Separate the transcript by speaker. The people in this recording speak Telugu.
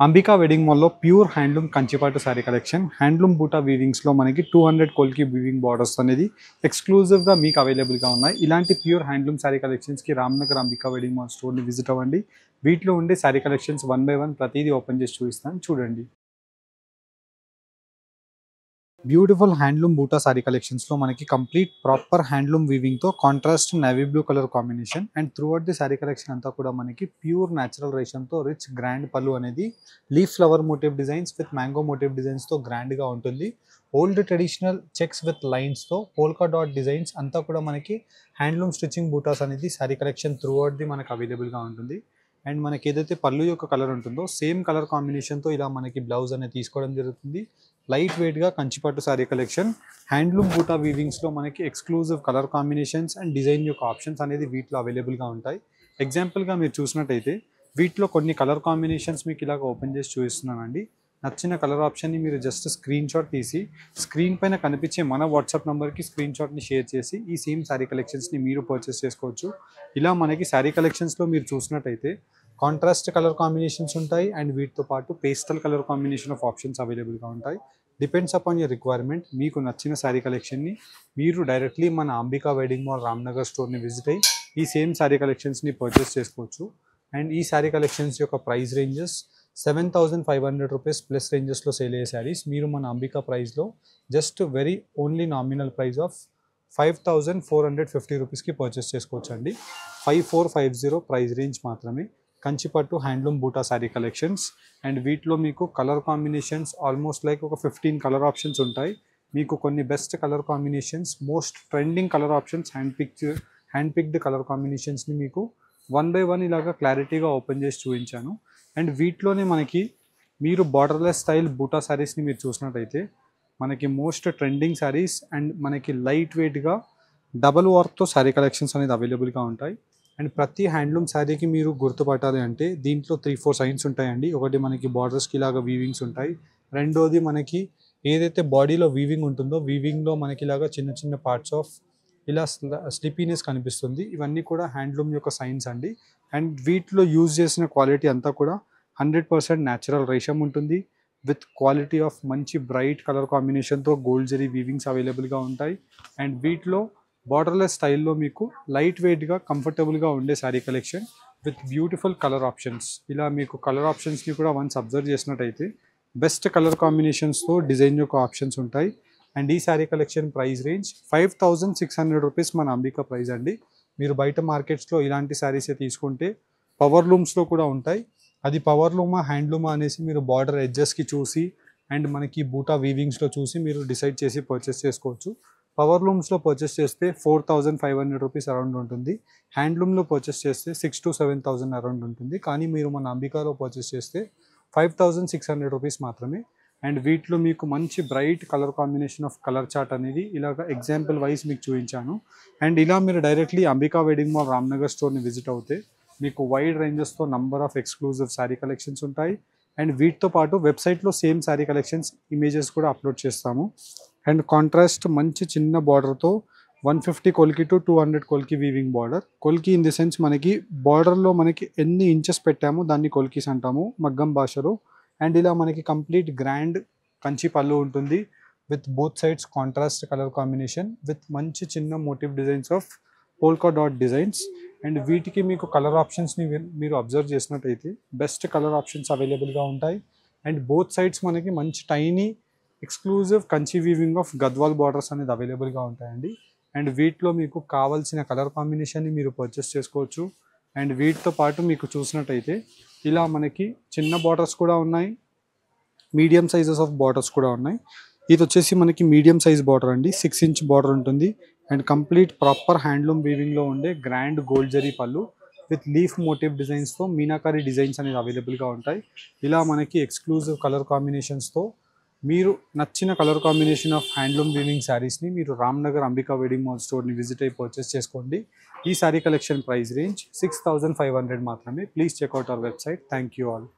Speaker 1: అంబికా వెడ్డింగ్ మాల్లో pure handloom Kanchipattu sari collection handloom buta వీవింగ్స్లో మనకి 200 కోల్కి వీవింగ్ బార్డర్స్ అనేది ఎక్స్క్లూజివ్గా మీకు అవైలబుల్గా ఉన్నాయి. ఇలాంటి ప్యూర్ హ్యాండ్లూమ్ సారీ కలెక్షన్స్కి రామ్నగర్ అంబికా వెడ్డింగ్ మాల్ స్టోర్ని విజిట్ అవ్వండి. వీటిలో ఉండే సారీ కలెక్షన్స్ 1 by 1 ప్రతిదీ ఓపెన్ చేసి చూపిస్తాను, చూడండి. బ్యూటిఫుల్ హ్యాండ్లూమ్ బూటా సారీ కలెక్షన్స్లో మనకి కంప్లీట్ ప్రాపర్ హ్యాండ్లూమ్ వీవింగ్తో contrast navy blue colour combination and throughout the sari collection అంతా కూడా మనకి ప్యూర్ న్యాచురల్ రేషన్తో రిచ్ గ్రాండ్ పళ్ళు అనేది leaf flower motif designs with mango motif డిజైన్స్తో గ్రాండ్గా ఉంటుంది. ఓల్డ్ ట్రెడిషనల్ చెక్స్ విత్ లైన్స్తో పోల్కా డాట్ డిజైన్స్ అంతా కూడా మనకి హ్యాండ్లూమ్ స్టిచ్చింగ్ బూటాస్ అనేది sari collection throughout the మనకు అవైలబుల్గా ఉంటుంది. అండ్ మనకి ఏదైతే పళ్ళు యొక్క కలర్ ఉంటుందో సేమ్ కలర్ కాంబినేషన్తో ఇలా మనకి బ్లౌజ్ అనేది తీసుకోవడం జరుగుతుంది. లైట్ వెయిట్గా కంచిపట్టు సారీ కలెక్షన్ హ్యాండ్లూమ్ బూటా వీవింగ్స్లో మనకి exclusive colour combinations and design యొక్క ఆప్షన్స్ అనేది వీటిలో అవైలబుల్గా ఉంటాయి. ఎగ్జాంపుల్గా మీరు చూసినట్టయితే వీటిలో కొన్ని కలర్ కాంబినేషన్స్ మీకు ఇలాగ ఓపెన్ చేసి చూపిస్తున్నానండి. నచ్చిన కలర్ ఆప్షన్ని మీరు జస్ట్ స్క్రీన్ షాట్ తీసి స్క్రీన్ పైన కనిపించే మన వాట్సాప్ నెంబర్కి స్క్రీన్ షాట్ని షేర్ చేసి ఈ సేమ్ శారీ కలెక్షన్స్ని మీరు పర్చేస్ చేసుకోవచ్చు. ఇలా మనకి శారీ కలెక్షన్స్లో మీరు చూసినట్టయితే కాంట్రాస్ట్ కలర్ కాంబినేషన్స్ ఉంటాయి అండ్ వీటితో పాటు pastel colour combination of options అవైలబుల్గా ఉంటాయి. Depends upon your requirement. మీకు నచ్చిన శారీ కలెక్షన్ని మీరు డైరెక్ట్లీ మన అంబికా వెడ్డింగ్ మాల్ రామ్నగర్ స్టోర్ని విజిట్ అయ్యి ఈ సేమ్ శారీ కలెక్షన్స్ని పర్చేస్ చేసుకోవచ్చు. అండ్ ఈ శారీ కలెక్షన్స్ యొక్క ప్రైస్ రేంజెస్ 7,500 రూపీస్ ప్లస్ రేంజెస్లో సేల్ అయ్యే శారీస్ మీరు మన అంబికా ప్రైస్లో just very only nominal price of 5,450 రూపీస్కి పర్చేస్ చేసుకోవచ్చు అండి. 5450 ప్రైస్ రేంజ్ మాత్రమే. కంచిపట్టు హ్యాండ్లూమ్ బూటా శారీ కలెక్షన్స్ అండ్ వీటిలో మీకు కలర్ కాంబినేషన్స్ ఆల్మోస్ట్ లైక్ ఒక 15 కలర్ ఆప్షన్స్ ఉంటాయి. మీకు కొన్ని best colour combinations, most trending colour options, hand picked colour కాంబినేషన్స్ని మీకు 1 by 1 ఇలాగా క్లారిటీగా ఓపెన్ చేసి చూపించాను. అండ్ వీటిలోనే మనకి మీరు బార్డర్లెస్ స్టైల్ బూటా శారీస్ని మీరు చూసినట్టయితే మనకి మోస్ట్ ట్రెండింగ్ శారీస్ అండ్ మనకి లైట్ వెయిట్గా డబల్ వర్క్తో శారీ కలెక్షన్స్ అనేది అవైలబుల్గా ఉంటాయి. అండ్ ప్రతి హ్యాండ్లూమ్ శారీకి మీరు గుర్తుపట్టాలి అంటే దీంట్లో 3-4 సైన్స్ ఉంటాయండి. ఒకటి మనకి బార్డర్స్కి ఇలాగా వీవింగ్స్ ఉంటాయి. రెండోది మనకి ఏదైతే బాడీలో వీవింగ్ ఉంటుందో వీవింగ్లో మనకి ఇలాగా చిన్న చిన్న పార్ట్స్ ఆఫ్ ఇలా స్లిపీనెస్ కనిపిస్తుంది. ఇవన్నీ కూడా హ్యాండ్లూమ్ యొక్క సైన్స్ అండి. అండ్ వీటిలో యూజ్ చేసిన క్వాలిటీ అంతా కూడా 100% న్యాచురల్ రేషం ఉంటుంది విత్ క్వాలిటీ ఆఫ్ మంచి బ్రైట్ కలర్ కాంబినేషన్తో గోల్డ్ జరీ వీవింగ్స్ అవైలబుల్గా ఉంటాయి. అండ్ వీటిలో బార్డర్లెస్ స్టైల్లో మీకు లైట్ వెయిట్గా కంఫర్టబుల్గా ఉండే sari collection with beautiful colour options. ఇలా మీకు కలర్ ఆప్షన్స్ని కూడా వన్స్ అబ్జర్వ్ చేసినట్టయితే బెస్ట్ కలర్ కాంబినేషన్స్తో డిజైన్ యొక్క ఆప్షన్స్ ఉంటాయి. అండ్ ఈ sari collection price range 5,600 rupees మన అంబికా ప్రైస్ అండి. మీరు బయట మార్కెట్స్లో ఇలాంటి శారీసే తీసుకుంటే పవర్ లూమ్స్లో కూడా ఉంటాయి. అది పవర్ లూమా హ్యాండ్లూమా అనేసి మీరు బార్డర్ ఎడ్జెస్కి చూసి అండ్ మనకి బూటా వీవింగ్స్లో చూసి మీరు డిసైడ్ చేసి పర్చేస్ చేసుకోవచ్చు. పవర్ లూమ్స్లో పర్చేస్ చేస్తే 4,500 రూపీస్ అరౌండ్ ఉంటుంది. హ్యాండ్లూమ్లో పర్చేస్ చేస్తే 6,000 to 7,000 అరౌండ్ ఉంటుంది. కానీ మీరు మన అంబికాలో పర్చేస్ చేస్తే 5,600 రూపీస్ మాత్రమే. అండ్ వీటిలో మీకు మంచి bright colour combination of colour chart అనేది ఇలాగ ఎగ్జాంపుల్ వైజ్ మీకు చూపించాను. అండ్ ఇలా మీరు directly Ambika wedding mall Ramnagar స్టోర్ని విజిట్ అవుతే మీకు వైడ్ రేంజెస్తో number of exclusive sari collections ఉంటాయి. అండ్ వీటితో పాటు వెబ్సైట్లో సేమ్ శారీ కలెక్షన్స్ ఇమేజెస్ కూడా అప్లోడ్ చేస్తాము. అండ్ కాంట్రాస్ట్ మంచి చిన్న బార్డర్తో 150 కొల్కి టు 200 కొల్కి వీవింగ్ బార్డర్. కొల్కి ఇన్ ది సెన్స్ మనకి బార్డర్లో మనకి ఎన్ని ఇంచెస్ పెట్టామో దాన్ని కొల్కీస్ అంటాము మగ్గం భాషలో. అండ్ ఇలా మనకి కంప్లీట్ గ్రాండ్ కంచి పళ్ళు ఉంటుంది with both sides contrast colour combination with మంచి చిన్న motive designs of polka dot designs. And వీటికి మీకు కలర్ ఆప్షన్స్ని మీరు అబ్జర్వ్ చేసినట్టయితే బెస్ట్ కలర్ ఆప్షన్స్ అవైలబుల్గా ఉంటాయి. అండ్ బోత్ సైడ్స్ మనకి మంచి tiny exclusive Kanchi weaving of Gadwal borders అనేది అవైలబుల్గా ఉంటాయండి. అండ్ వీటిలో మీకు కావాల్సిన కలర్ కాంబినేషన్ని మీరు పర్చేస్ చేసుకోవచ్చు. అండ్ వీటితో పాటు మీకు చూసినట్టయితే ఇలా మనకి చిన్న బార్డర్స్ కూడా ఉన్నాయి, మీడియం సైజెస్ ఆఫ్ బార్డర్స్ కూడా ఉన్నాయి. ఇది వచ్చేసి మనకి మీడియం సైజ్ బార్డర్ అండి, 6 inch బార్డర్ ఉంటుంది. అండ్ కంప్లీట్ ప్రాపర్ హ్యాండ్లూమ్ వీవింగ్లో ఉండే గ్రాండ్ గోల్డ్ జరీ పళ్ళు విత్ లీఫ్ మోటివ్ డిజైన్స్తో మీనాకారి డిజైన్స్ అనేది అవైలబుల్గా ఉంటాయి. ఇలా మనకి ఎక్స్క్లూజివ్ కలర్ కాంబినేషన్స్తో మీరు నచ్చిన colour combination of handloom weaving శారీస్ని మీరు రామ్నగర్ అంబికా వెడ్డింగ్ మాల్ స్టోర్ని విజిట్ అయ్యి పర్చేస్ చేసుకోండి. ఈ శారీ కలెక్షన్ ప్రైస్ రేంజ్ 6,500 మాత్రమే. Please check out our website. Thank you all.